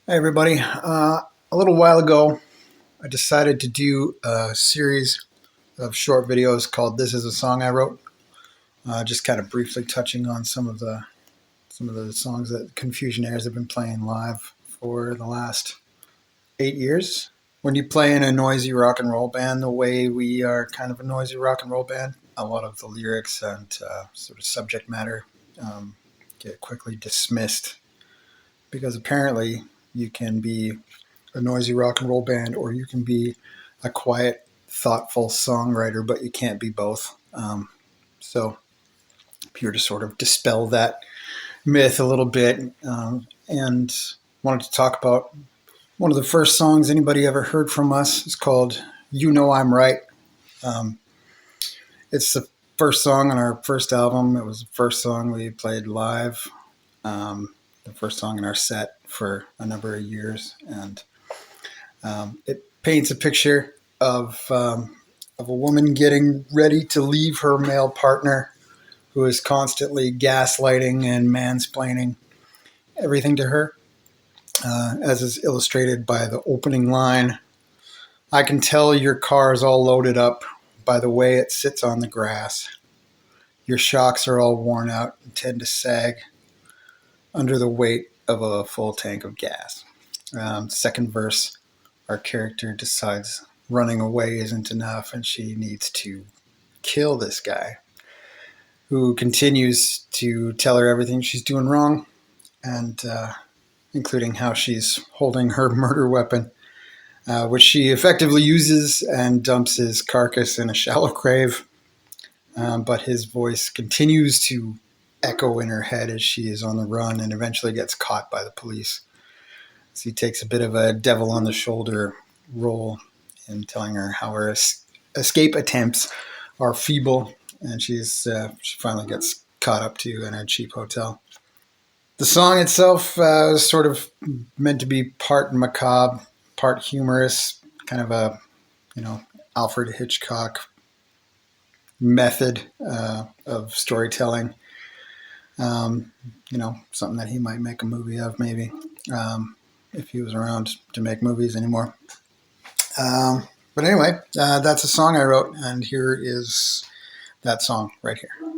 Hey everybody. A little while ago, I decided to do a series of short videos called "This Is a Song I Wrote," just kind of briefly touching on some of the songs that Confusionaires have been playing live for the last 8 years. When you play in a noisy rock and roll band, the way we are kind of a noisy rock and roll band, a lot of the lyrics and sort of subject matter get quickly dismissed because apparently you can be a noisy rock and roll band, or you can be a quiet, thoughtful songwriter, but you can't be both. So, here to sort of dispel that myth a little bit, and wanted to talk about one of the first songs anybody ever heard from us. It's called "You Know I'm Right." Um, it's the first song on our first album. It was the first song we played live, the first song in our set for a number of years, and it paints a picture of a woman getting ready to leave her male partner, who is constantly gaslighting and mansplaining everything to her, as is illustrated by the opening line. "I can tell your car is all loaded up by the way it sits on the grass. Your shocks are all worn out and tend to sag under the weight of a full tank of gas." Second verse, our character decides running away isn't enough and she needs to kill this guy, who continues to tell her everything she's doing wrong, and including how she's holding her murder weapon, which she effectively uses and dumps his carcass in a shallow grave. But his voice continues to echo in her head as she is on the run and eventually gets caught by the police. So he takes a bit of a devil on the shoulder role in telling her how her escape attempts are feeble, and she finally gets caught up to in a cheap hotel. The song itself is sort of meant to be part macabre, part humorous, kind of a Alfred Hitchcock method of storytelling. Something that he might make a movie of, maybe, if he was around to make movies anymore. But anyway, that's a song I wrote, and here is that song right here.